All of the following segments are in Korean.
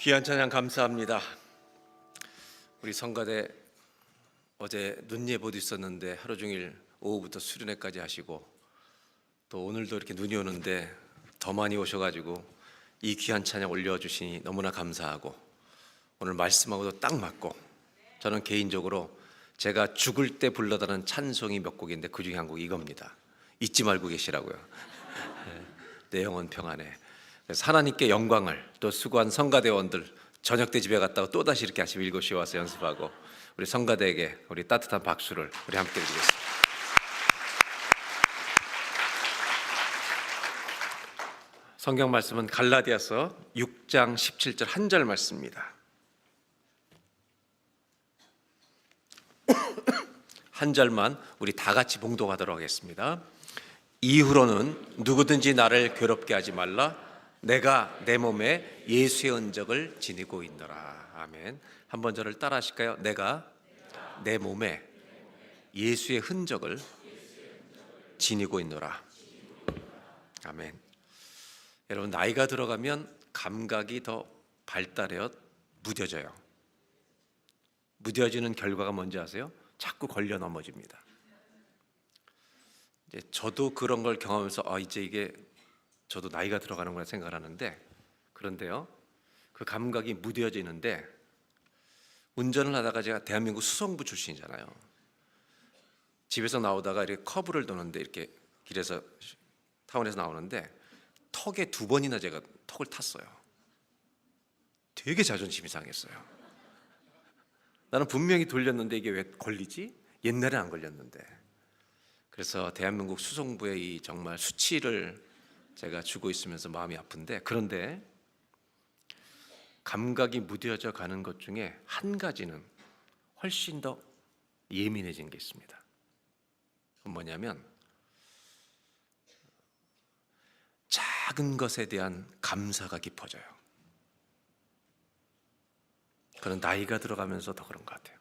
귀한 찬양 감사합니다. 우리 성가대 어제 눈 예보도 있었는데 하루 종일 오후부터 수련회까지 하시고 또 오늘도 이렇게 눈이 오는데 더 많이 오셔가지고 이 귀한 찬양 올려주시니 너무나 감사하고 오늘 말씀하고도 딱 맞고 저는 개인적으로 제가 죽을 때 불러다는 찬송이 몇 곡인데 그 중에 한 곡이 이겁니다. 잊지 말고 계시라고요. 내 영혼 평안해. 그래서 하나님께 영광을, 또 수고한 성가대원들 저녁 때 집에 갔다가 또다시 이렇게 아침 7시에 와서 연습하고 우리 성가대에게 우리 따뜻한 박수를 우리 함께 드리겠습니다. 성경 말씀은 갈라디아서 6장 17절 한 절 말씀입니다. 한 절만 우리 다 같이 봉독하도록 하겠습니다. 이후로는 누구든지 나를 괴롭게 하지 말라. 내가 내 몸에 예수의 흔적을 지니고 있노라. 아멘. 한번 저를 따라 하실까요? 내가 내 몸에 예수의 흔적을 지니고 있노라. 아멘. 여러분, 나이가 들어가면 감각이 더 발달해요? 무뎌져요? 무뎌지는 결과가 뭔지 아세요? 자꾸 걸려 넘어집니다. 이제 저도 그런 걸 경험하면서 이제 이게 저도 나이가 들어가는구나 생각을 하는데, 그런데요, 그 감각이 무뎌지는데, 운전을 하다가 제가 대한민국 수성부 출신이잖아요. 집에서 나오다가 이렇게 커브를 도는데 이렇게 길에서 타운에서 나오는데 턱에 2번이나 제가 턱을 탔어요. 되게 자존심이 상했어요. 나는 분명히 돌렸는데 이게 왜 걸리지? 옛날에 안 걸렸는데. 그래서 대한민국 수성부의 이 정말 수치를 제가 주고 있으면서 마음이 아픈데, 그런데 감각이 무뎌져 가는 것 중에 한 가지는 훨씬 더 예민해진 게 있습니다. 그건 뭐냐면 작은 것에 대한 감사가 깊어져요. 그런 나이가 들어가면서 더 그런 것 같아요.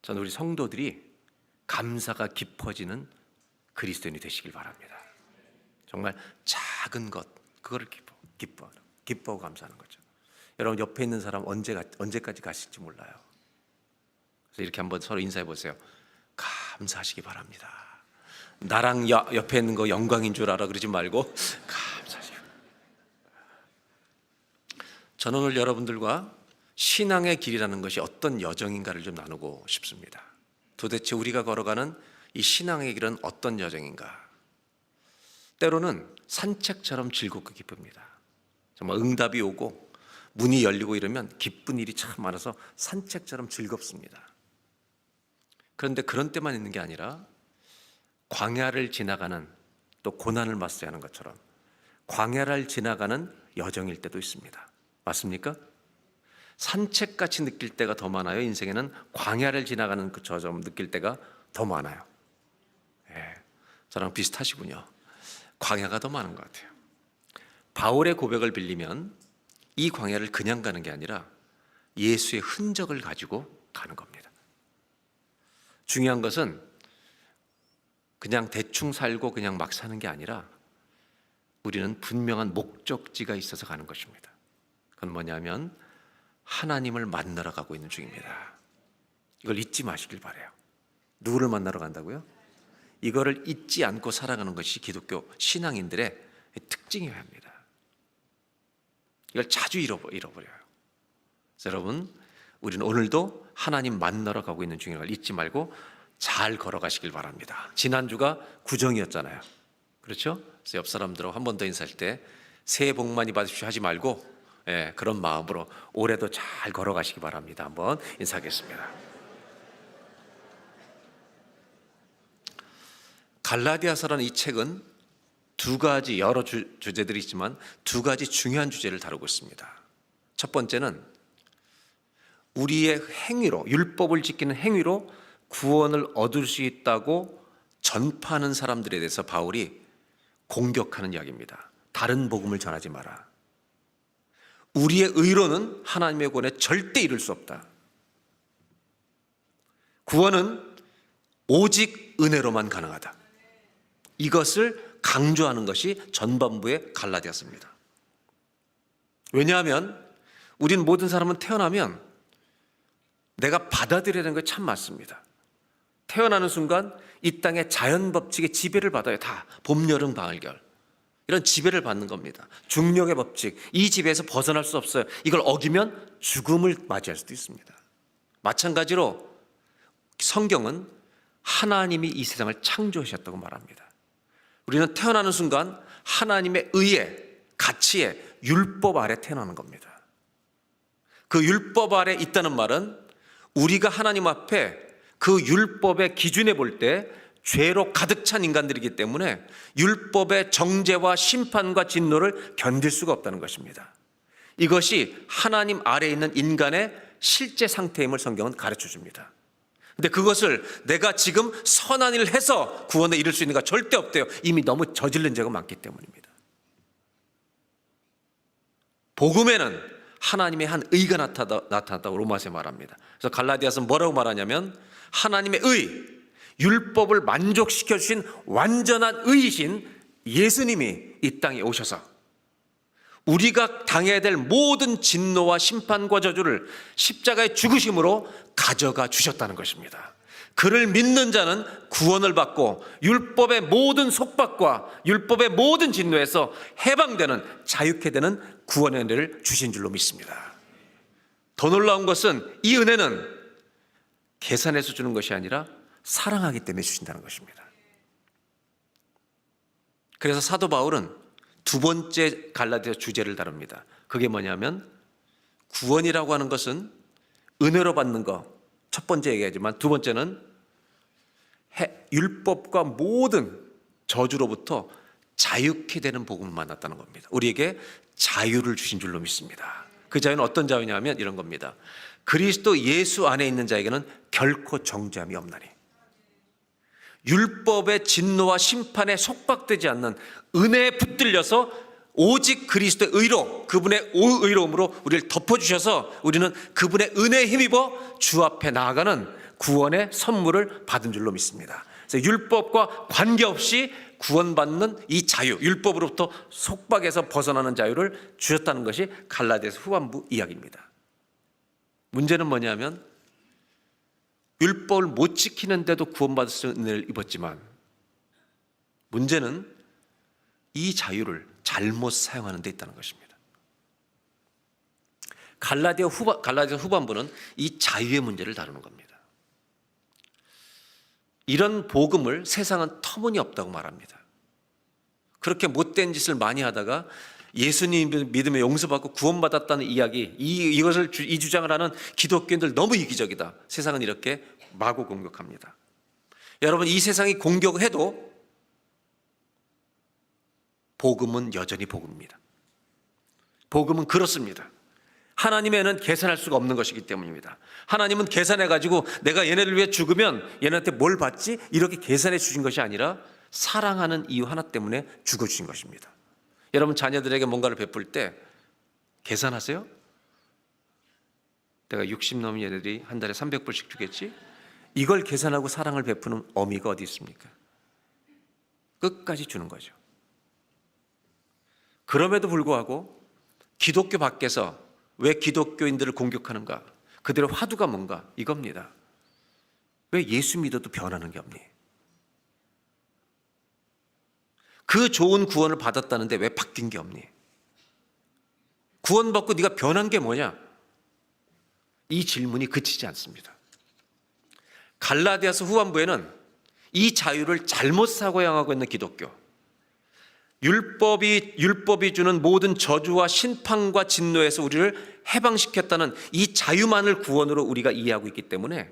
저는 우리 성도들이 감사가 깊어지는 그리스도인이 되시길 바랍니다. 정말 작은 것, 그거를 기뻐하고 감사하는 거죠. 여러분, 옆에 있는 사람 언제까지 가실지 몰라요. 그래서 이렇게 한번 서로 인사해 보세요. 감사하시기 바랍니다. 나랑 옆에 있는 거 영광인 줄 알아 그러지 말고 감사하시기 바랍니다. 저는 오늘 여러분들과 신앙의 길이라는 것이 어떤 여정인가를 좀 나누고 싶습니다. 도대체 우리가 걸어가는 이 신앙의 길은 어떤 여정인가? 때로는 산책처럼 즐겁고 기쁩니다. 정말 응답이 오고 문이 열리고 이러면 기쁜 일이 참 많아서 산책처럼 즐겁습니다. 그런데 그런 때만 있는 게 아니라 광야를 지나가는, 또 고난을 맞서야 하는 것처럼 광야를 지나가는 여정일 때도 있습니다. 맞습니까? 산책같이 느낄 때가 더 많아요. 인생에는 광야를 지나가는 그 저점 느낄 때가 더 많아요. 저랑 비슷하시군요. 광야가 더 많은 것 같아요. 바울의 고백을 빌리면 이 광야를 그냥 가는 게 아니라 예수의 흔적을 가지고 가는 겁니다. 중요한 것은 그냥 대충 살고 그냥 막 사는 게 아니라 우리는 분명한 목적지가 있어서 가는 것입니다. 그건 뭐냐면 하나님을 만나러 가고 있는 중입니다. 이걸 잊지 마시길 바라요. 누구를 만나러 간다고요? 이거를 잊지 않고 살아가는 것이 기독교 신앙인들의 특징이어야 합니다. 이걸 자주 잃어버려요. 그래서 여러분, 우리는 오늘도 하나님 만나러 가고 있는 중인 걸 잊지 말고 잘 걸어가시길 바랍니다. 지난주가 구정이었잖아요. 그렇죠? 그래서 옆 사람들하고 한 번 더 인사할 때 새해 복 많이 받으십시오 하지 말고 그런 마음으로 올해도 잘 걸어가시기 바랍니다. 한번 인사하겠습니다. 갈라디아서라는 이 책은 두 가지, 여러 주제들이 있지만 두 가지 중요한 주제를 다루고 있습니다. 첫 번째는 우리의 행위로, 율법을 지키는 행위로 구원을 얻을 수 있다고 전파하는 사람들에 대해서 바울이 공격하는 이야기입니다. 다른 복음을 전하지 마라. 우리의 의로는 하나님의 구원에 절대 이룰 수 없다. 구원은 오직 은혜로만 가능하다. 이것을 강조하는 것이 전반부의 갈라디아서입니다. 왜냐하면 우린 모든 사람은 태어나면 내가 받아들여야 되는 게 참 많습니다. 태어나는 순간 이 땅의 자연 법칙의 지배를 받아요. 다 봄, 여름, 가을, 겨울. 이런 지배를 받는 겁니다. 중력의 법칙, 이 지배에서 벗어날 수 없어요. 이걸 어기면 죽음을 맞이할 수도 있습니다. 마찬가지로 성경은 하나님이 이 세상을 창조하셨다고 말합니다. 우리는 태어나는 순간 하나님의 의에, 가치에, 율법 아래 태어나는 겁니다. 그 율법 아래 있다는 말은 우리가 하나님 앞에 그 율법의 기준에 볼 때 죄로 가득 찬 인간들이기 때문에 율법의 정죄와 심판과 진노를 견딜 수가 없다는 것입니다. 이것이 하나님 아래에 있는 인간의 실제 상태임을 성경은 가르쳐 줍니다. 근데 그것을 내가 지금 선한 일을 해서 구원에 이를 수 있는가? 절대 없대요. 이미 너무 저지른 죄가 많기 때문입니다. 복음에는 하나님의 한 의가 나타났다고 로마서에 말합니다. 그래서 갈라디아서 뭐라고 말하냐면 하나님의 의, 율법을 만족시켜 주신 완전한 의이신 예수님이 이 땅에 오셔서 우리가 당해야 될 모든 진노와 심판과 저주를 십자가의 죽으심으로 가져가 주셨다는 것입니다. 그를 믿는 자는 구원을 받고 율법의 모든 속박과 율법의 모든 진노에서 해방되는, 자유케 되는 구원의 은혜를 주신 줄로 믿습니다. 더 놀라운 것은 이 은혜는 계산해서 주는 것이 아니라 사랑하기 때문에 주신다는 것입니다. 그래서 사도 바울은 두 번째 갈라디아 주제를 다룹니다. 그게 뭐냐면 구원이라고 하는 것은 은혜로 받는 것, 첫 번째 얘기하지만 두 번째는 율법과 모든 저주로부터 자유케 되는 복음을 만났다는 겁니다. 우리에게 자유를 주신 줄로 믿습니다. 그 자유는 어떤 자유냐면 이런 겁니다. 그리스도 예수 안에 있는 자에게는 결코 정죄함이 없나니, 율법의 진노와 심판에 속박되지 않는 은혜에 붙들려서 오직 그리스도의 의로, 그분의 의로움으로 우리를 덮어주셔서 우리는 그분의 은혜에 힘입어 주 앞에 나아가는 구원의 선물을 받은 줄로 믿습니다. 그래서 율법과 관계없이 구원받는 이 자유, 율법으로부터 속박에서 벗어나는 자유를 주셨다는 것이 갈라디아서 후반부 이야기입니다. 문제는 뭐냐면 율법을 못 지키는데도 구원받을 수 있는 은혜를 입었지만 문제는 이 자유를 잘못 사용하는 데 있다는 것입니다. 갈라디아 후반부는 이 자유의 문제를 다루는 겁니다. 이런 복음을 세상은 터무니없다고 말합니다. 그렇게 못된 짓을 많이 하다가 예수님 믿으며 용서받고 구원받았다는 이야기, 이 주장을 하는 기독교인들 너무 이기적이다. 세상은 이렇게 마구 공격합니다. 여러분, 이 세상이 공격해도 복음은 여전히 복음입니다. 복음은 그렇습니다. 하나님에는 계산할 수가 없는 것이기 때문입니다. 하나님은 계산해가지고 내가 얘네를 위해 죽으면 얘네한테 뭘 받지? 이렇게 계산해 주신 것이 아니라 사랑하는 이유 하나 때문에 죽어주신 것입니다. 여러분, 자녀들에게 뭔가를 베풀 때 계산하세요? 내가 60 넘은 얘네들이 한 달에 300불씩 주겠지? 이걸 계산하고 사랑을 베푸는 어미가 어디 있습니까? 끝까지 주는 거죠. 그럼에도 불구하고 기독교 밖에서 왜 기독교인들을 공격하는가? 그들의 화두가 뭔가? 이겁니다. 왜 예수 믿어도 변하는 게 없니? 그 좋은 구원을 받았다는데 왜 바뀐 게 없니? 구원받고 네가 변한 게 뭐냐? 이 질문이 그치지 않습니다. 갈라디아서 후반부에는 이 자유를 잘못 사고양하고 있는 기독교, 율법이 주는 모든 저주와 심판과 진노에서 우리를 해방시켰다는 이 자유만을 구원으로 우리가 이해하고 있기 때문에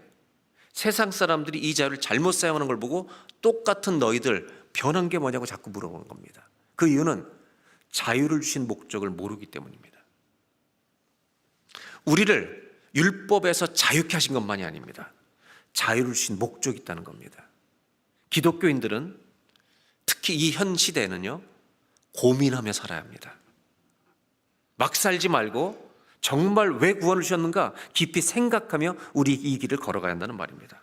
세상 사람들이 이 자유를 잘못 사용하는 걸 보고 똑같은 너희들 변한 게 뭐냐고 자꾸 물어보는 겁니다. 그 이유는 자유를 주신 목적을 모르기 때문입니다. 우리를 율법에서 자유케 하신 것만이 아닙니다. 자유를 주신 목적이 있다는 겁니다. 기독교인들은 특히 이 현 시대에는요, 고민하며 살아야 합니다. 막 살지 말고 정말 왜 구원을 주셨는가 깊이 생각하며 우리 이 길을 걸어가야 한다는 말입니다.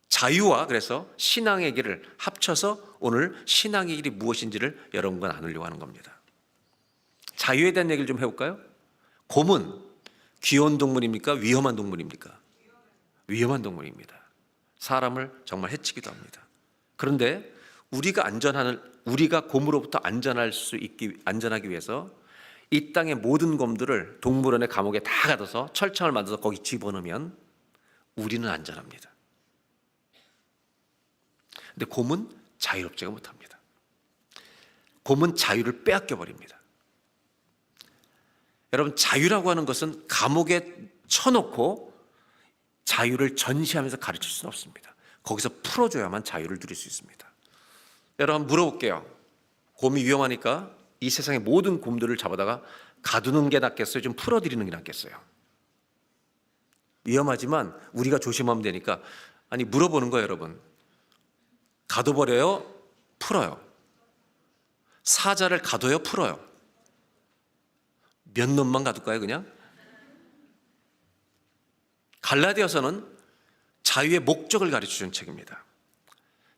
자유와 그래서 신앙의 길을 합쳐서 오늘 신앙의 길이 무엇인지를 여러분과 나누려고 하는 겁니다. 자유에 대한 얘기를 좀 해볼까요? 곰은 귀여운 동물입니까? 위험한 동물입니까? 위험한 동물입니다. 사람을 정말 해치기도 합니다. 그런데 우리가 곰으로부터 안전하기 위해서 이 땅의 모든 곰들을 동물원의 감옥에 다 가둬서 철창을 만들어서 거기 집어넣으면 우리는 안전합니다. 근데 곰은 자유롭지가 못합니다. 곰은 자유를 빼앗겨 버립니다. 여러분, 자유라고 하는 것은 감옥에 쳐놓고 자유를 전시하면서 가르칠 수는 없습니다. 거기서 풀어줘야만 자유를 누릴 수 있습니다. 여러분, 물어볼게요. 곰이 위험하니까 이 세상의 모든 곰들을 잡아다가 가두는 게 낫겠어요? 좀 풀어드리는 게 낫겠어요? 위험하지만 우리가 조심하면 되니까. 아니, 물어보는 거예요, 여러분. 가둬버려요? 풀어요? 사자를 가둬요? 풀어요? 몇 놈만 가둘까요, 그냥? 갈라디아서는 자유의 목적을 가르쳐주는 책입니다.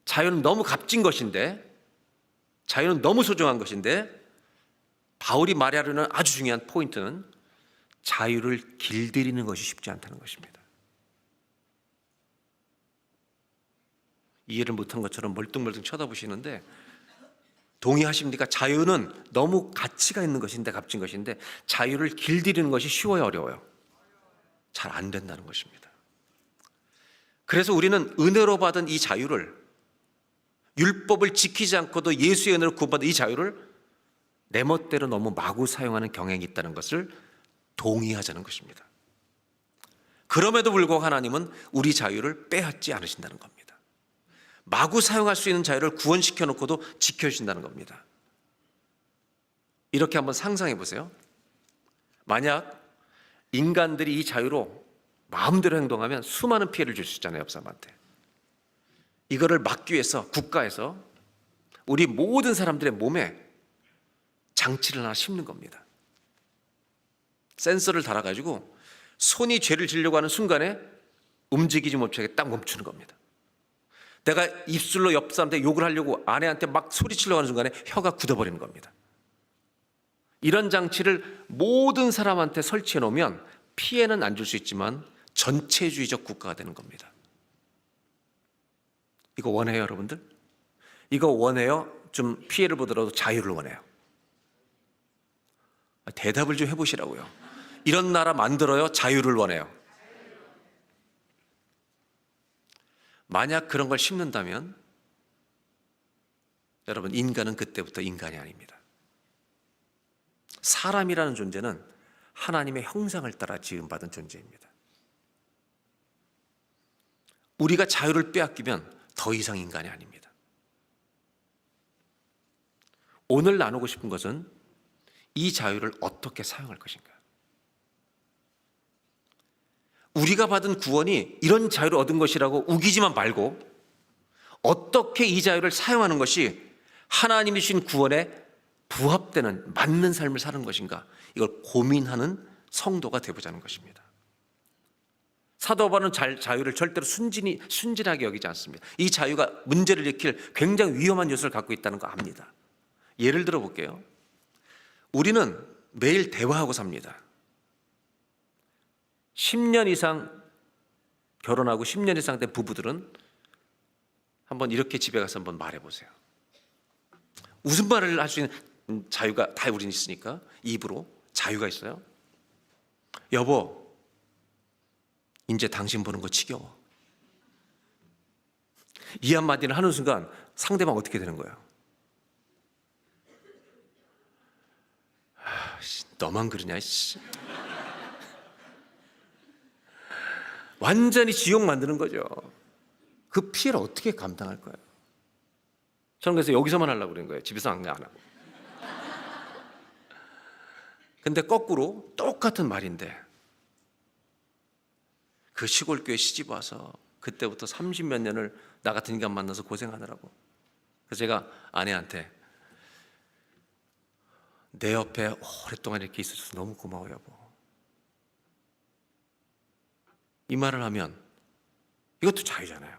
자유는 너무 값진 것인데, 자유는 너무 소중한 것인데, 바울이 말하려는 아주 중요한 포인트는 자유를 길들이는 것이 쉽지 않다는 것입니다. 이해를 못한 것처럼 멀뚱멀뚱 쳐다보시는데 동의하십니까? 자유는 너무 가치가 있는 것인데, 값진 것인데, 자유를 길들이는 것이 쉬워요, 어려워요? 잘 안 된다는 것입니다. 그래서 우리는 은혜로 받은 이 자유를, 율법을 지키지 않고도 예수의 은혜로 구원받은 이 자유를 내 멋대로 너무 마구 사용하는 경향이 있다는 것을 동의하자는 것입니다. 그럼에도 불구하고 하나님은 우리 자유를 빼앗지 않으신다는 겁니다. 마구 사용할 수 있는 자유를 구원시켜 놓고도 지켜주신다는 겁니다. 이렇게 한번 상상해 보세요. 만약 인간들이 이 자유로 마음대로 행동하면 수많은 피해를 줄 수 있잖아요, 옆 사람한테. 이거를 막기 위해서 국가에서 우리 모든 사람들의 몸에 장치를 하나 심는 겁니다. 센서를 달아가지고 손이 죄를 지려고 하는 순간에 움직이지 못하게 딱 멈추는 겁니다. 내가 입술로 옆 사람한테 욕을 하려고 아내한테 막 소리치려고 하는 순간에 혀가 굳어버리는 겁니다. 이런 장치를 모든 사람한테 설치해 놓으면 피해는 안 줄 수 있지만 전체주의적 국가가 되는 겁니다. 이거 원해요, 여러분들? 이거 원해요? 좀 피해를 보더라도 자유를 원해요? 대답을 좀 해보시라고요. 이런 나라 만들어요? 자유를 원해요? 만약 그런 걸 심는다면 여러분, 인간은 그때부터 인간이 아닙니다. 사람이라는 존재는 하나님의 형상을 따라 지음받은 존재입니다. 우리가 자유를 빼앗기면 더 이상 인간이 아닙니다. 오늘 나누고 싶은 것은 이 자유를 어떻게 사용할 것인가. 우리가 받은 구원이 이런 자유를 얻은 것이라고 우기지만 말고 어떻게 이 자유를 사용하는 것이 하나님이 주신 구원에 부합되는 맞는 삶을 사는 것인가, 이걸 고민하는 성도가 되보자는 것입니다. 사도 바울은 자유를 절대로 순진하게 여기지 않습니다. 이 자유가 문제를 일으킬 굉장히 위험한 요소를 갖고 있다는 거 압니다. 예를 들어 볼게요. 우리는 매일 대화하고 삽니다. 10년 이상 결혼하고 10년 이상 된 부부들은 한번 이렇게 집에 가서 한번 말해보세요. 무슨 말을 할 수 있는 자유가 다 우리는 있으니까, 입으로 자유가 있어요. 여보, 이제 당신 보는 거 지겨워. 이 한마디를 하는 순간 상대방 어떻게 되는 거예요? 너만 그러냐, 씨. 완전히 지옥 만드는 거죠. 그 피해를 어떻게 감당할 거예요? 저는 그래서 여기서만 하려고 그런 거예요. 집에서 안 하고. 근데 거꾸로 똑같은 말인데, 그 시골 교회 시집 와서 그때부터 30몇 년을 나 같은 인간 만나서 고생하느라고. 그래서 제가 아내한테 내 옆에 오랫동안 이렇게 있어줘서 너무 고마워, 여보. 이 말을 하면 이것도 자유잖아요.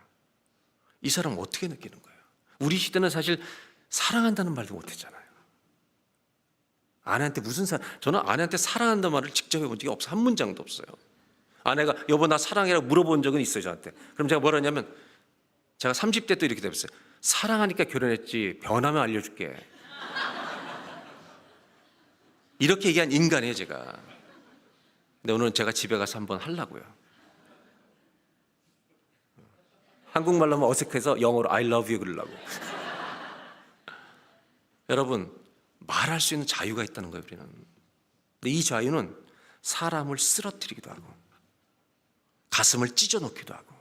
이 사람은 어떻게 느끼는 거예요? 우리 시대는 사실 사랑한다는 말도 못했잖아요. 아내한테 저는 아내한테 사랑한다는 말을 직접 해본 적이 없어요. 한 문장도 없어요. 아내가 여보 나 사랑해라고 물어본 적은 있어요, 저한테. 그럼 제가 뭐라 했냐면, 제가 30대 때 이렇게 됐어요. 사랑하니까 결혼했지 변하면 알려줄게. 이렇게 얘기한 인간이에요, 제가. 근데 오늘은 제가 집에 가서 한번 하려고요. 한국말로 하면 어색해서 영어로 I love you 그러려고. 여러분, 말할 수 있는 자유가 있다는 거예요, 우리는. 근데 이 자유는 사람을 쓰러뜨리기도 하고 가슴을 찢어놓기도 하고,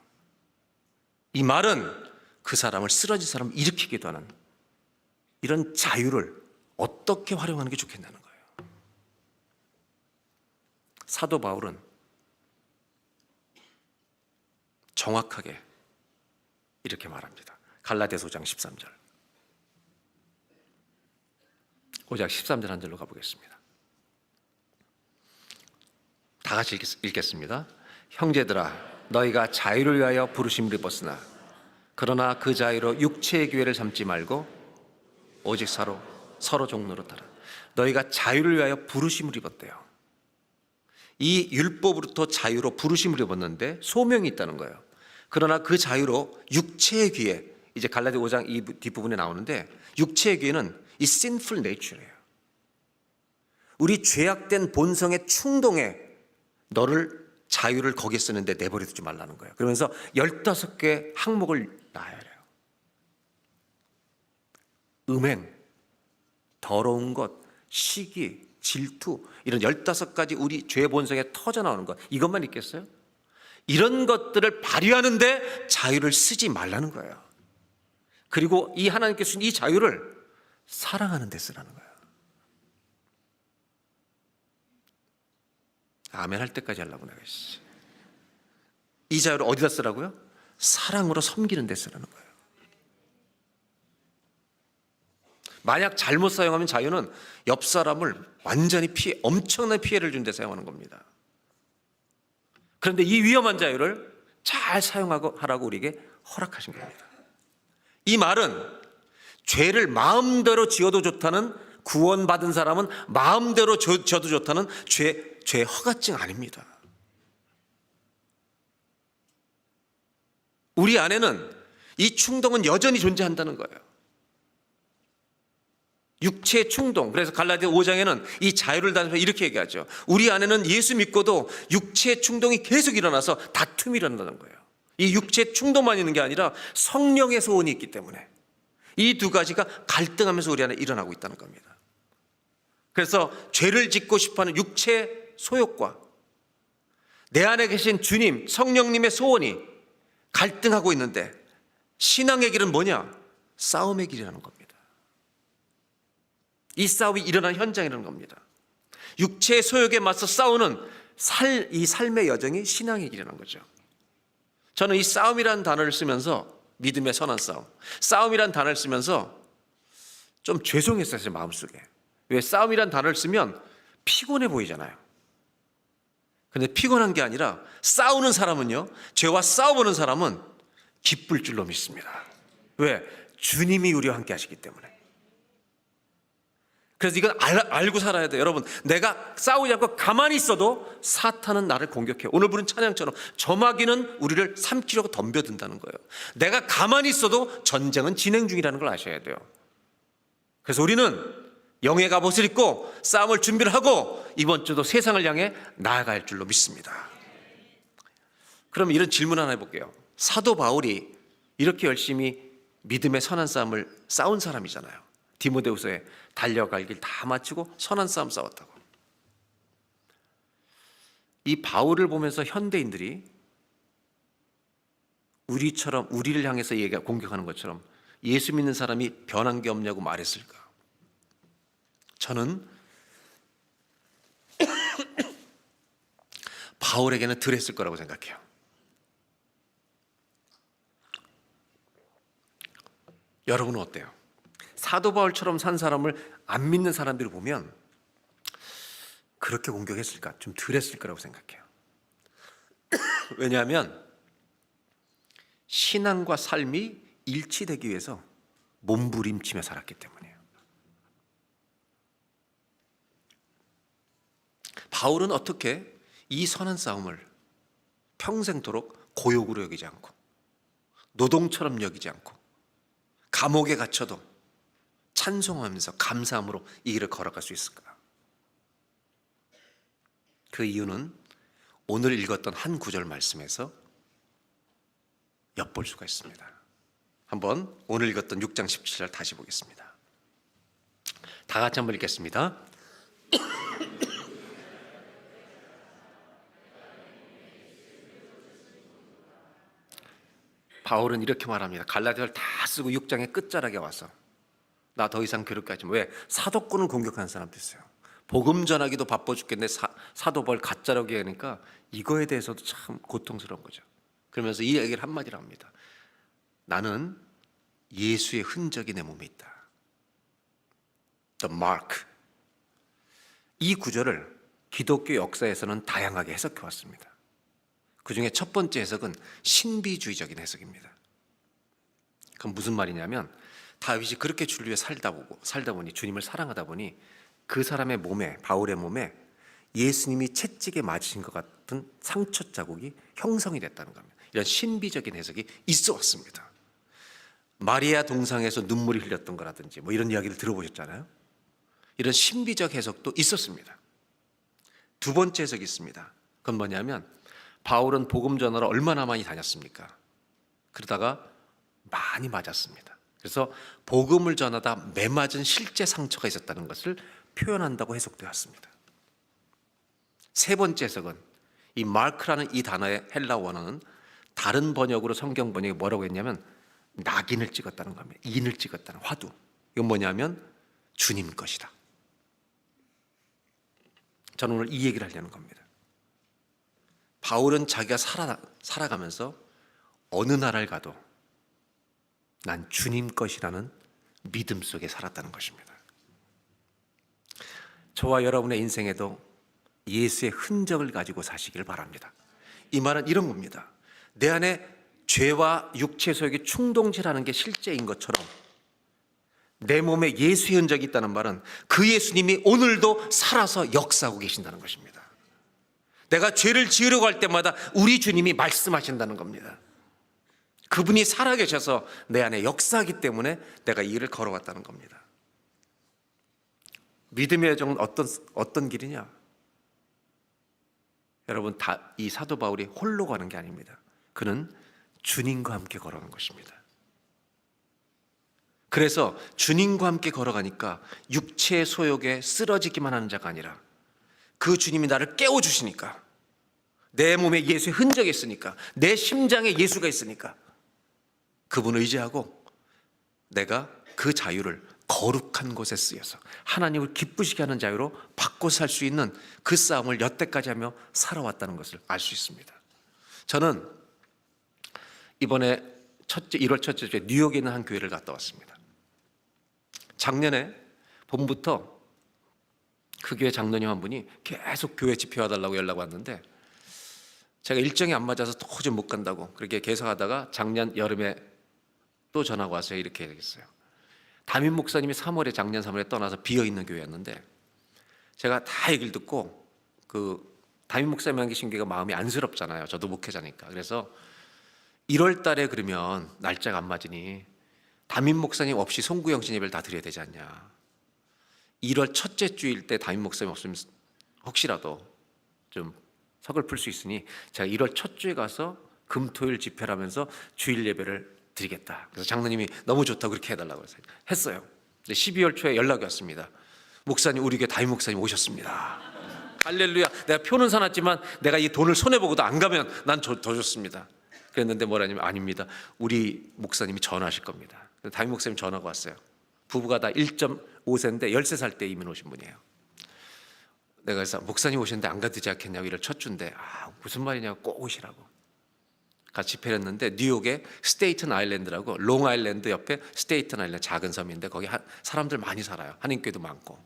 이 말은 그 사람을, 쓰러진 사람을 일으키기도 하는, 이런 자유를 어떻게 활용하는 게 좋겠다는 거예요. 사도 바울은 정확하게 이렇게 말합니다. 갈라디아서 5장 13절. 5장 13절 한 절로 가보겠습니다. 다 같이 읽겠습니다. 형제들아, 너희가 자유를 위하여 부르심을 입었으나 그러나 그 자유로 육체의 기회를 삼지 말고 오직 서로 종노릇하라. 너희가 자유를 위하여 부르심을 입었대요. 이 율법으로부터 자유로 부르심을 입었는데 소명이 있다는 거예요. 그러나 그 자유로 육체의 귀에, 이제 갈라디아 5장 이 뒷부분에 나오는데, 육체의 귀에는 이 sinful nature예요. 우리 죄악된 본성의 충동에 너를 자유를 거기에 쓰는데 내버려 두지 말라는 거예요. 그러면서 15개 항목을 놔야 해요. 음행, 더러운 것, 시기, 질투, 이런 15가지 우리 죄 본성에 터져 나오는 것, 이것만 있겠어요? 이런 것들을 발휘하는데 자유를 쓰지 말라는 거예요. 그리고 이 하나님께서 주신 이 자유를 사랑하는 데 쓰라는 거예요. 아멘 할 때까지 하려고 내가 했지. 이 자유를 어디다 쓰라고요? 사랑으로 섬기는 데 쓰라는 거예요. 만약 잘못 사용하면 자유는 옆 사람을 완전히 엄청난 피해를 준 데 사용하는 겁니다. 그런데 이 위험한 자유를 잘 사용하라고 우리에게 허락하신 겁니다. 이 말은 죄를 마음대로 지어도 좋다는, 구원받은 사람은 마음대로 지어도 좋다는 죄 허가증 아닙니다. 우리 안에는 이 충동은 여전히 존재한다는 거예요. 육체의 충동. 그래서 갈라디아 5장에는 이 자유를 다니면서 이렇게 얘기하죠. 우리 안에는 예수 믿고도 육체의 충동이 계속 일어나서 다툼이 일어난다는 거예요. 이 육체의 충동만 있는 게 아니라 성령의 소원이 있기 때문에 이 두 가지가 갈등하면서 우리 안에 일어나고 있다는 겁니다. 그래서 죄를 짓고 싶어하는 육체의 소욕과 내 안에 계신 주님, 성령님의 소원이 갈등하고 있는데, 신앙의 길은 뭐냐? 싸움의 길이라는 겁니다. 이 싸움이 일어나는 현장이라는 겁니다. 육체의 소욕에 맞서 싸우는 이 삶의 여정이 신앙의 길이라는 거죠. 저는 이 싸움이라는 단어를 쓰면서, 믿음의 선한 싸움이라는 단어를 쓰면서 좀 죄송했어요, 제 마음속에. 왜? 싸움이라는 단어를 쓰면 피곤해 보이잖아요. 그런데 피곤한 게 아니라 싸우는 사람은요, 죄와 싸워보는 사람은 기쁠 줄로 믿습니다. 왜? 주님이 우리와 함께 하시기 때문에. 그래서 이건 알고 살아야 돼요. 여러분, 내가 싸우지 않고 가만히 있어도 사탄은 나를 공격해요. 오늘 부른 찬양처럼 저마귀는 우리를 삼키려고 덤벼든다는 거예요. 내가 가만히 있어도 전쟁은 진행 중이라는 걸 아셔야 돼요. 그래서 우리는 영의 갑옷을 입고 싸움을 준비를 하고 이번 주도 세상을 향해 나아갈 줄로 믿습니다. 그럼 이런 질문 하나 해볼게요. 사도 바울이 이렇게 열심히 믿음의 선한 싸움을 싸운 사람이잖아요. 디모데후서에 달려갈 길 다 마치고 선한 싸움 싸웠다고. 이 바울을 보면서 현대인들이 우리를 향해서 공격하는 것처럼 예수 믿는 사람이 변한 게 없냐고 말했을까? 저는 바울에게는 덜 했을 거라고 생각해요. 여러분은 어때요? 사도 바울처럼 산 사람을 안 믿는 사람들을 보면 그렇게 공격했을까? 좀 덜 했을 거라고 생각해요. 왜냐하면 신앙과 삶이 일치되기 위해서 몸부림치며 살았기 때문이에요. 바울은 어떻게 이 선한 싸움을 평생토록 고욕으로 여기지 않고 노동처럼 여기지 않고 감옥에 갇혀도 찬송하면서 감사함으로 이 길을 걸어갈 수 있을까? 그 이유는 오늘 읽었던 한 구절 말씀에서 엿볼 수가 있습니다. 한번 오늘 읽었던 6장 17절 다시 보겠습니다. 다 같이 한번 읽겠습니다. 바울은 이렇게 말합니다. 갈라디아를 다 쓰고 6장의 끝자락에 와서 나 더 이상 괴롭게 하지 마. 왜? 사도권을 공격하는 사람도 있어요. 복음 전하기도 바빠 죽겠는데 사도 바울 가짜라고 하니까 이거에 대해서도 참 고통스러운 거죠. 그러면서 이 얘기를 한마디로 합니다. 나는 예수의 흔적이 내 몸에 있다. The mark. 이 구절을 기독교 역사에서는 다양하게 해석해 왔습니다. 그 중에 첫 번째 해석은 신비주의적인 해석입니다. 그건 무슨 말이냐면 다윗이 그렇게 주를 위해 살다 보니 주님을 사랑하다 보니 그 사람의 몸에, 바울의 몸에 예수님이 채찍에 맞으신 것 같은 상처 자국이 형성이 됐다는 겁니다. 이런 신비적인 해석이 있어 왔습니다. 마리아 동상에서 눈물이 흘렸던 거라든지 뭐 이런 이야기를 들어보셨잖아요. 이런 신비적 해석도 있었습니다. 두 번째 해석이 있습니다. 그건 뭐냐면 바울은 복음 전하러 얼마나 많이 다녔습니까? 그러다가 많이 맞았습니다. 그래서 복음을 전하다 매맞은 실제 상처가 있었다는 것을 표현한다고 해석되었습니다. 세 번째 해석은 이 마크라는 이 단어의 헬라 원어는 다른 번역으로 성경 번역이 뭐라고 했냐면 낙인을 찍었다는 겁니다. 인을 찍었다는 화두. 이건 뭐냐면 주님 것이다. 저는 오늘 이 얘기를 하려는 겁니다. 바울은 자기가 살아가면서 어느 나라를 가도 난 주님 것이라는 믿음 속에 살았다는 것입니다. 저와 여러분의 인생에도 예수의 흔적을 가지고 사시길 바랍니다. 이 말은 이런 겁니다. 내 안에 죄와 육체 소욕이 충동질하는 게 실제인 것처럼 내 몸에 예수의 흔적이 있다는 말은 그 예수님이 오늘도 살아서 역사하고 계신다는 것입니다. 내가 죄를 지으려고 할 때마다 우리 주님이 말씀하신다는 겁니다. 그분이 살아계셔서 내 안에 역사하기 때문에 내가 이 길을 걸어왔다는 겁니다. 믿음의 여정은 어떤 길이냐? 여러분, 이 사도 바울이 홀로 가는 게 아닙니다. 그는 주님과 함께 걸어가는 것입니다. 그래서 주님과 함께 걸어가니까 육체의 소욕에 쓰러지기만 하는 자가 아니라 그 주님이 나를 깨워주시니까, 내 몸에 예수의 흔적이 있으니까, 내 심장에 예수가 있으니까 그분을 의지하고 내가 그 자유를 거룩한 곳에 쓰여서 하나님을 기쁘시게 하는 자유로 바꿔 살 수 있는 그 싸움을 여태까지 하며 살아왔다는 것을 알 수 있습니다. 저는 이번에 1월 첫째 주에 뉴욕에 있는 한 교회를 갔다 왔습니다. 작년에 봄부터 그 교회 장로님 한 분이 계속 교회 집회 와달라고 연락 왔는데 제가 일정이 안 맞아서 도저히 못 간다고 그렇게 계속 하다가 작년 여름에 또 전화가 와서 이렇게 얘기했어요. 담임 목사님이 작년 3월에 떠나서 비어있는 교회였는데 제가 다 얘기를 듣고 그 담임 목사님 한 계신 교회가 마음이 안쓰럽잖아요. 저도 목회자니까. 그래서 1월 달에 그러면 날짜가 안 맞으니 담임 목사님 없이 송구영신 예배를 다 드려야 되지 않냐. 1월 첫째 주일 때 담임 목사님 없으면 혹시라도 좀 서글플 수 있으니 제가 1월 첫 주에 가서 금토일 집회를 하면서 주일 예배를 드리겠다. 그래서 장로님이 너무 좋다고 그렇게 해달라고 했어요. 12월 초에 연락이 왔습니다. 목사님, 우리 교회 담임 목사님 오셨습니다. 할렐루야. 내가 표는 사놨지만 내가 이 돈을 손해보고도 안 가면 난 더 좋습니다. 그랬는데 뭐라냐면 아닙니다. 우리 목사님이 전화하실 겁니다. 담임 목사님 전화가 왔어요. 부부가 다 1.5세인데 13살 때 이민 오신 분이에요. 내가 그래서 목사님 오셨는데 안 가도 되지 않겠냐고, 이럴 첫 주인데 무슨 말이냐고 꼭 오시라고 같이 집회를 했는데 뉴욕에 스테이튼 아일랜드라고 롱 아일랜드 옆에 스테이튼 아일랜드 작은 섬인데 거기 사람들 많이 살아요. 한인교회도 많고.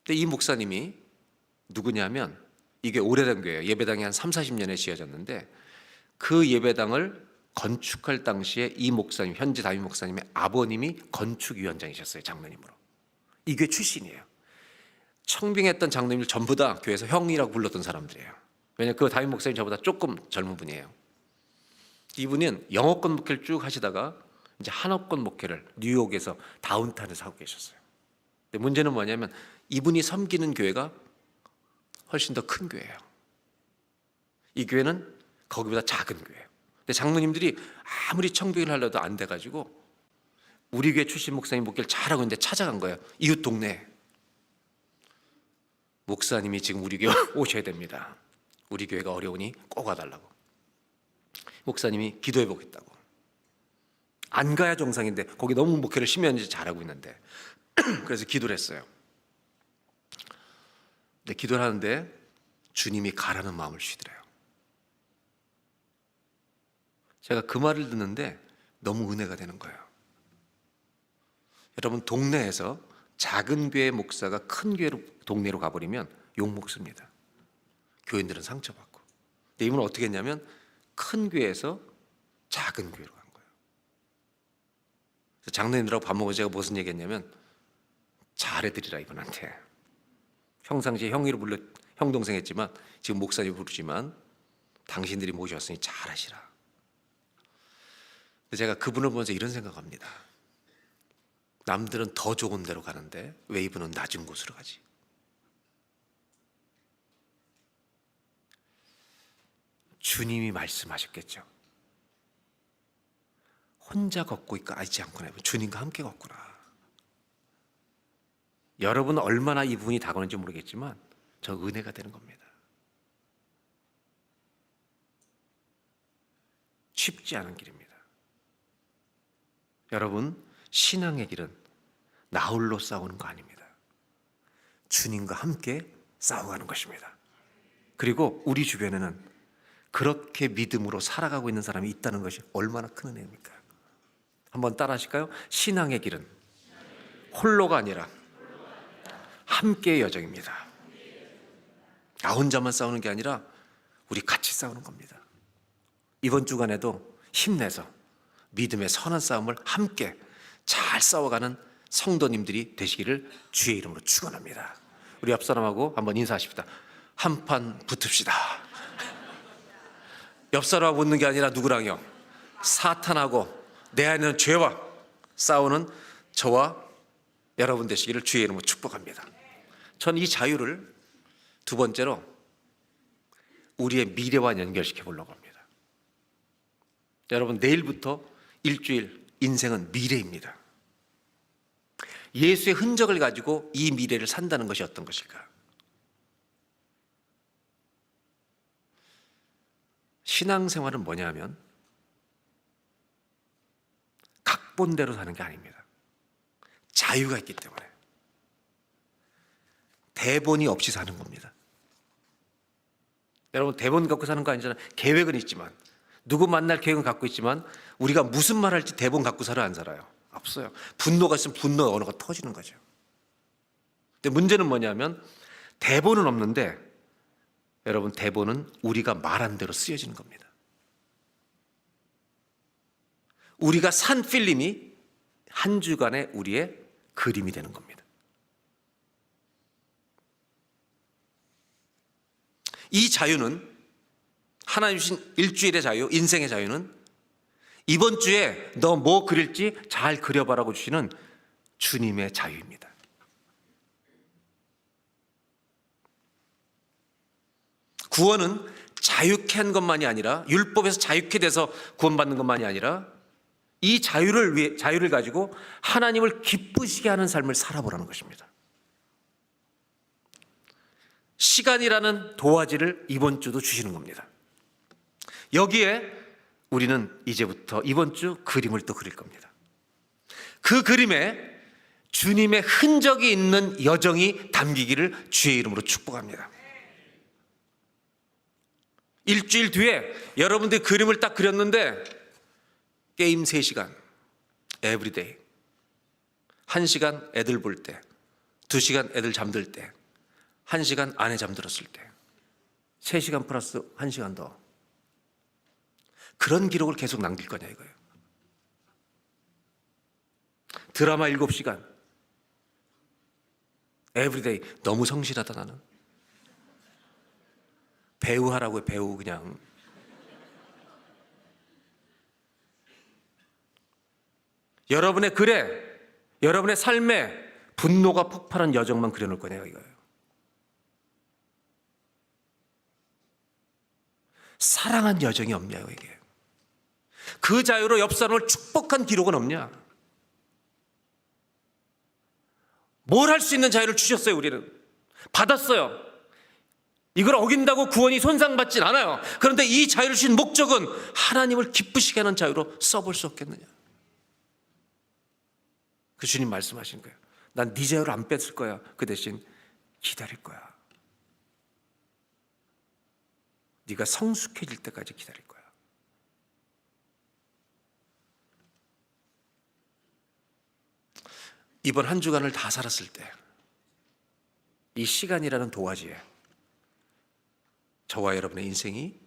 근데 이 목사님이 누구냐면 이게 오래된 교회예요. 예배당이 한 30-40년에 지어졌는데 그 예배당을 건축할 당시에 이 목사님, 현지 담임 목사님의 아버님이 건축위원장이셨어요. 장로님으로. 이 교회 출신이에요. 청빙했던 장로님들 전부 다 교회에서 형이라고 불렀던 사람들이에요. 왜냐하면 그 담임 목사님 저보다 조금 젊은 분이에요. 이분은 영어권 목회를 쭉 하시다가 이제 한어권 목회를 뉴욕에서 다운타운에서 하고 계셨어요. 근데 문제는 뭐냐면 이분이 섬기는 교회가 훨씬 더 큰 교회예요. 이 교회는 거기보다 작은 교회예요. 근데 장로님들이 아무리 청빙을 하려도 안 돼가지고 우리 교회 출신 목사님 목회를 잘하고 있는데 찾아간 거예요. 이웃 동네에. 목사님이 지금 우리 교회 오셔야 됩니다. 우리 교회가 어려우니 꼭 와달라고. 목사님이 기도해 보겠다고. 안 가야 정상인데 거기 너무 목회를 심연히 잘하고 있는데 그래서 기도를 했어요. 근데 기도를 하는데 주님이 가라는 마음을 주시더래요. 제가 그 말을 듣는데 너무 은혜가 되는 거예요. 여러분, 동네에서 작은 교회 목사가 큰 교회 동네로 가버리면 욕먹습니다. 교인들은 상처받고. 근데 이분은 어떻게 했냐면 큰 교회에서 작은 교회로 간 거예요. 그래서 장로님들하고 밥 먹으면서 제가 무슨 얘기했냐면 잘해드리라 이분한테. 평상시에 형이로 불러 형 동생 했지만 지금 목사님 부르지만 당신들이 모셨으니 잘하시라. 제가 그분을 보면서 이런 생각합니다. 남들은 더 좋은 데로 가는데 왜 이분은 낮은 곳으로 가지? 주님이 말씀하셨겠죠. 혼자 걷고 있지 않구나. 주님과 함께 걷구나. 여러분은 얼마나 이 부분이 다가오는지 모르겠지만 저 은혜가 되는 겁니다. 쉽지 않은 길입니다. 여러분, 신앙의 길은 나 홀로 싸우는 거 아닙니다. 주님과 함께 싸워가는 것입니다. 그리고 우리 주변에는 그렇게 믿음으로 살아가고 있는 사람이 있다는 것이 얼마나 큰 은혜입니까? 한번 따라 하실까요? 신앙의 길은 홀로가 아니라 함께의 여정입니다. 나 혼자만 싸우는 게 아니라 우리 같이 싸우는 겁니다. 이번 주간에도 힘내서 믿음의 선한 싸움을 함께 잘 싸워가는 성도님들이 되시기를 주의 이름으로 축원합니다. 우리 옆 사람하고 한번 인사하십시다. 한판 붙읍시다. 옆 사람하고 붙는 게 아니라 누구랑요? 사탄하고 내 안에 있는 죄와 싸우는 저와 여러분 되시기를 주의 이름으로 축복합니다. 전 이 자유를 두 번째로 우리의 미래와 연결시켜 보려고 합니다. 여러분, 내일부터 일주일 인생은 미래입니다. 예수의 흔적을 가지고 이 미래를 산다는 것이 어떤 것일까? 신앙생활은 뭐냐 하면 각본대로 사는 게 아닙니다. 자유가 있기 때문에 대본이 없이 사는 겁니다. 여러분, 대본 갖고 사는 거 아니잖아요. 계획은 있지만, 누구 만날 계획은 갖고 있지만 우리가 무슨 말 할지 대본 갖고 살아 안 살아요? 없어요. 분노가 있으면 분노의 언어가 터지는 거죠. 근데 문제는 뭐냐면 대본은 없는데 여러분, 대본은 우리가 말한 대로 쓰여지는 겁니다. 우리가 산 필름이 한 주간의 우리의 그림이 되는 겁니다. 이 자유는, 하나님 주신 일주일의 자유, 인생의 자유는 이번 주에 너 뭐 그릴지 잘 그려봐라고 주시는 주님의 자유입니다. 구원은 자유케 한 것만이 아니라, 율법에서 자유케 돼서 구원받는 것만이 아니라 이 자유를 가지고 하나님을 기쁘시게 하는 삶을 살아보라는 것입니다. 시간이라는 도화지를 이번 주도 주시는 겁니다. 여기에 우리는 이제부터 이번 주 그림을 또 그릴 겁니다. 그 그림에 주님의 흔적이 있는 여정이 담기기를 주의 이름으로 축복합니다. 일주일 뒤에 여러분들이 그림을 딱 그렸는데 게임 3시간 에브리데이, 1시간 애들 볼 때, 2시간 애들 잠들 때, 1시간 아내 잠들었을 때, 3시간 플러스 1시간 더, 그런 기록을 계속 남길 거냐 이거예요. 드라마 7시간, 에브리데이. 너무 성실하다 나는. 배우 하라고요, 배우 그냥. 여러분의 글에, 여러분의 삶에 분노가 폭발한 여정만 그려놓을 거냐 이거예요. 사랑한 여정이 없냐고 이게. 그 자유로 옆 사람을 축복한 기록은 없냐. 뭘 할 수 있는 자유를 주셨어요. 우리는 받았어요. 이걸 어긴다고 구원이 손상받진 않아요. 그런데 이 자유를 주신 목적은 하나님을 기쁘시게 하는 자유로 써볼 수 없겠느냐. 그 주님 말씀하신 거예요. 난 네 자유를 안 뺏을 거야. 그 대신 기다릴 거야. 네가 성숙해질 때까지 기다릴 거야. 이번 한 주간을 다 살았을 때 이 시간이라는 도화지에 저와 여러분의 인생이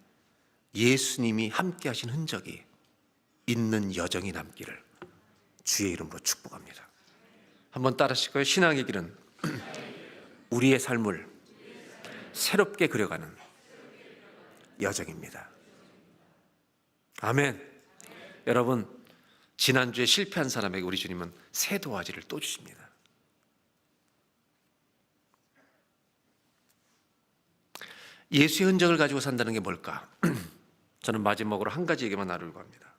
예수님이 함께 하신 흔적이 있는 여정이 남기를 주의 이름으로 축복합니다. 한번 따라하실까요? 신앙의 길은 우리의 삶을 새롭게 그려가는 여정입니다. 아멘. 여러분, 지난주에 실패한 사람에게 우리 주님은 새 도화지를 또 주십니다. 예수의 흔적을 가지고 산다는 게 뭘까? 저는 마지막으로 한 가지 얘기만 나누려고 합니다.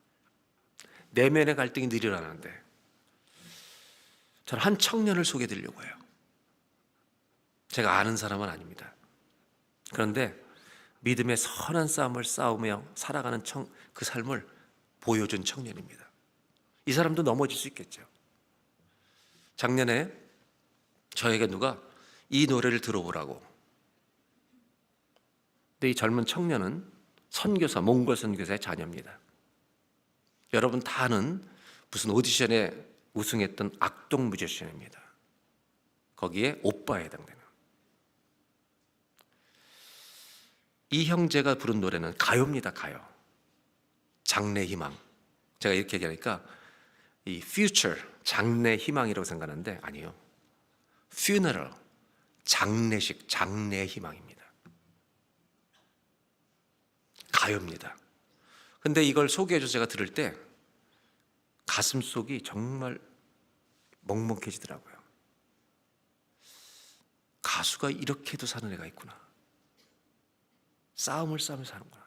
내면의 갈등이 늘 일어나는데 저는 한 청년을 소개해 드리려고 해요. 제가 아는 사람은 아닙니다. 그런데 믿음의 선한 싸움을 싸우며 살아가는 그 삶을 보여준 청년입니다. 이 사람도 넘어질 수 있겠죠. 작년에 저에게 누가 이 노래를 들어보라고. 근데 이 젊은 청년은 선교사, 몽골 선교사의 자녀입니다. 여러분 다 아는 무슨 오디션에 우승했던 악동 뮤지션입니다. 거기에 오빠에 해당되는. 이 형제가 부른 노래는 가요입니다. 가요. 장래 희망. 제가 이렇게 얘기하니까 이 future, 장래 희망이라고 생각하는데 아니에요. funeral, 장례식, 장래 희망입니다. 가요입니다. 근데 이걸 소개해줘서 제가 들을 때 가슴 속이 정말 먹먹해지더라고요. 가수가 이렇게도 사는 애가 있구나. 싸움을 싸우면서 사는구나.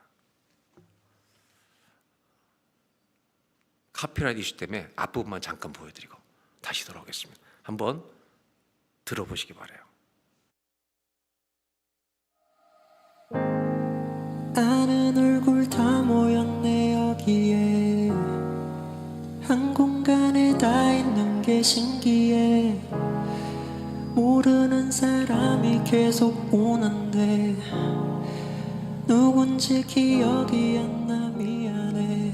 카피라이트 이슈 때문에 앞부분만 잠깐 보여드리고 다시 돌아오겠습니다. 한번 들어보시기 바라요. 아는 얼굴 다 모였네 여기에 한 공간에 다 있는 게 신기해 모르는 사람이 계속 오는데 누군지 기억이 안 나 미안해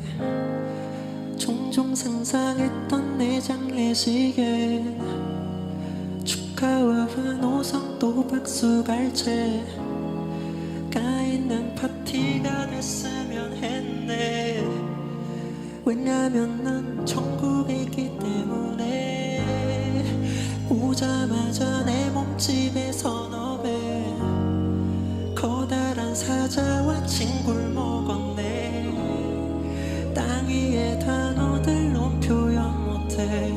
종종 상상했던 내 장례식에 축하와 환호성 또 박수갈채 까있는 파티가 됐으면 했네 왜냐면 난 천국이기 때문에 오자마자 내 몸집에 선업에 커다란 사자와 친구를 먹었네 땅 위의 단어들로 표현 못해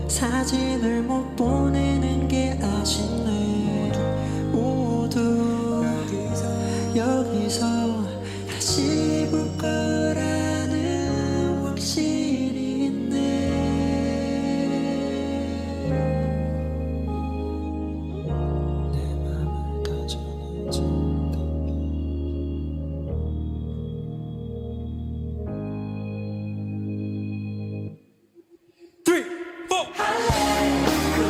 사진을 못 보내는 게 아쉽네 모두 여기서 다시 볼 거라는 확실히 있네 내 맘을 가져가지 3, 4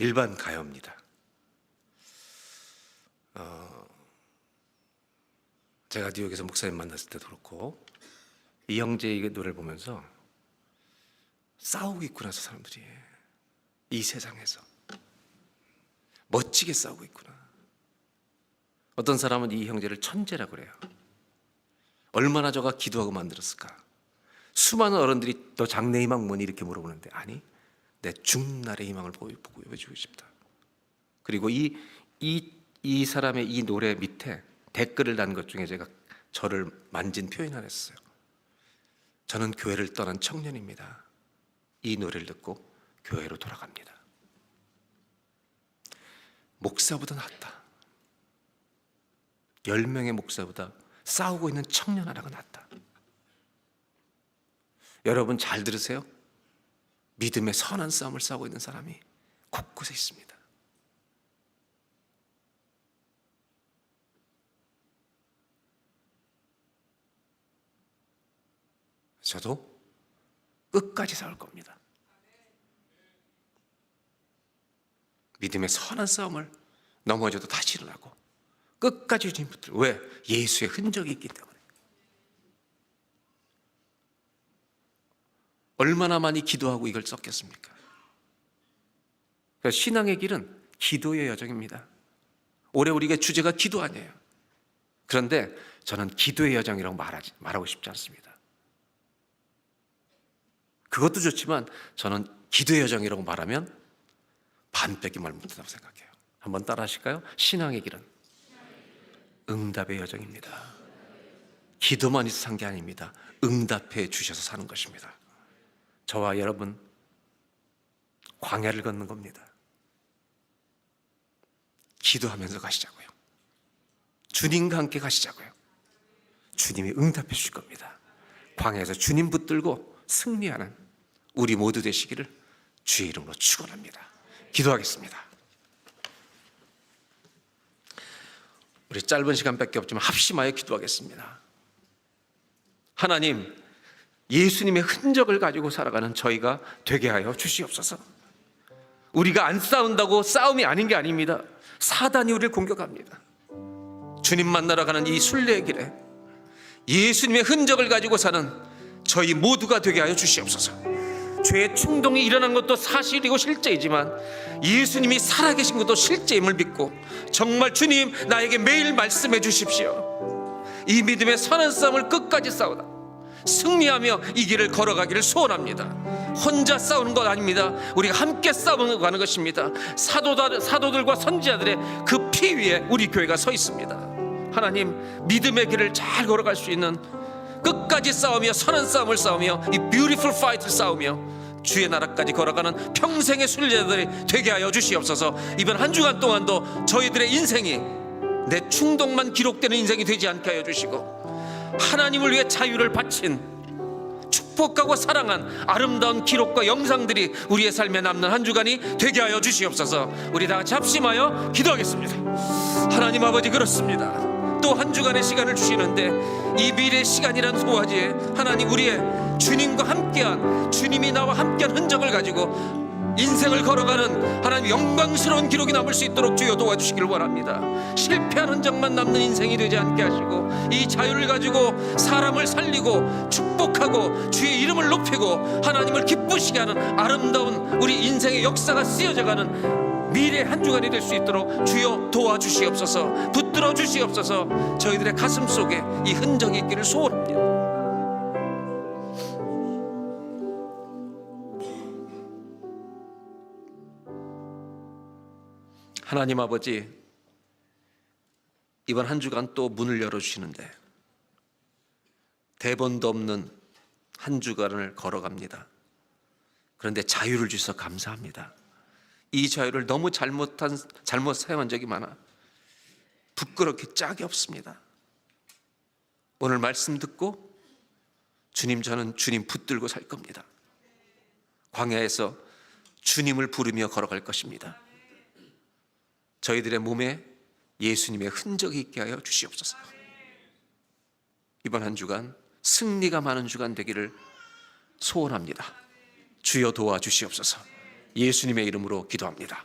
일반 가요입니다. 제가 뉴욕에서 목사님 만났을 때도 그렇고 이 형제의 노래를 보면서 싸우고 있구나, 저 사람들이 이 세상에서 멋지게 싸우고 있구나. 어떤 사람은 이 형제를 천재라고 그래요. 얼마나 저가 기도하고 만들었을까. 수많은 어른들이 너 장래 희망 뭐니 이렇게 물어보는데, 아니, 내 죽날의 희망을 보여주고 싶다. 그리고 이 사람의 이 노래 밑에 댓글을 단 것 중에 제가 저를 만진 표현 하나 했어요. 저는 교회를 떠난 청년입니다. 이 노래를 듣고 교회로 돌아갑니다. 목사보다 낫다. 10명의 목사보다 싸우고 있는 청년 하나가 낫다. 여러분 잘 들으세요. 믿음의 선한 싸움을 싸우고 있는 사람이 곳곳에 있습니다. 저도 끝까지 싸울 겁니다. 믿음의 선한 싸움을 넘어져도 다시 일어나고 끝까지 주님 붙들고. 왜? 예수의 흔적이 있기 때문에. 얼마나 많이 기도하고 이걸 썼겠습니까? 신앙의 길은 기도의 여정입니다. 올해 우리가 주제가 기도 아니에요. 그런데 저는 기도의 여정이라고 말하고 싶지 않습니다. 그것도 좋지만 저는 기도의 여정이라고 말하면 반백이 말 못한다고 생각해요. 한번 따라 하실까요? 신앙의 길은 응답의 여정입니다. 기도만 있어 산 게 아닙니다. 응답해 주셔서 사는 것입니다. 저와 여러분 광야를 걷는 겁니다. 기도하면서 가시자고요. 주님과 함께 가시자고요. 주님이 응답해 주실 겁니다. 광야에서 주님 붙들고 승리하는 우리 모두 되시기를 주의 이름으로 축원합니다. 기도하겠습니다. 우리 짧은 시간밖에 없지만 합심하여 기도하겠습니다. 하나님, 예수님의 흔적을 가지고 살아가는 저희가 되게 하여 주시옵소서. 우리가 안 싸운다고 싸움이 아닌 게 아닙니다. 사단이 우리를 공격합니다. 주님 만나러 가는 이 순례의 길에 예수님의 흔적을 가지고 사는 저희 모두가 되게 하여 주시옵소서. 죄의 충동이 일어난 것도 사실이고 실제이지만 예수님이 살아계신 것도 실제임을 믿고 정말 주님 나에게 매일 말씀해 주십시오. 이 믿음의 선한 싸움을 끝까지 싸우다 승리하며 이 길을 걸어가기를 소원합니다. 혼자 싸우는 것 아닙니다. 우리가 함께 싸워가는 것입니다. 사도들과 선지자들의 그 피 위에 우리 교회가 서 있습니다. 하나님, 믿음의 길을 잘 걸어갈 수 있는 끝까지 싸우며 선한 싸움을 싸우며 이 beautiful fight를 싸우며 주의 나라까지 걸어가는 평생의 순례자들이 되게 하여 주시옵소서. 이번 한 주간 동안도 저희들의 인생이 내 충동만 기록되는 인생이 되지 않게 하여 주시고 하나님을 위해 자유를 바친 축복하고 사랑한 아름다운 기록과 영상들이 우리의 삶에 남는 한 주간이 되게 하여 주시옵소서. 우리 다 같이 합심하여 기도하겠습니다. 하나님 아버지, 그렇습니다. 또 한 주간의 시간을 주시는데 이 미래의 시간이란 소화지에 하나님, 우리의 주님과 함께한, 주님이 나와 함께한 흔적을 가지고 인생을 걸어가는 하나님 영광스러운 기록이 남을 수 있도록 주여 도와주시길 원합니다. 실패한 흔적만 남는 인생이 되지 않게 하시고 이 자유를 가지고 사람을 살리고 축복하고 주의 이름을 높이고 하나님을 기쁘시게 하는 아름다운 우리 인생의 역사가 쓰여져가는 미래의 한 주간이 될 수 있도록 주여 도와주시옵소서. 붙들어 주시옵소서. 저희들의 가슴 속에 이 흔적이 있기를 소원합니다. 하나님 아버지, 이번 한 주간 또 문을 열어주시는데 대본도 없는 한 주간을 걸어갑니다. 그런데 자유를 주셔서 감사합니다. 이 자유를 너무 잘못 사용한 적이 많아 부끄럽게 짝이 없습니다. 오늘 말씀 듣고 주님, 저는 주님 붙들고 살 겁니다. 광야에서 주님을 부르며 걸어갈 것입니다. 저희들의 몸에 예수님의 흔적이 있게 하여 주시옵소서. 이번 한 주간 승리가 많은 주간 되기를 소원합니다. 주여 도와주시옵소서. 예수님의 이름으로 기도합니다.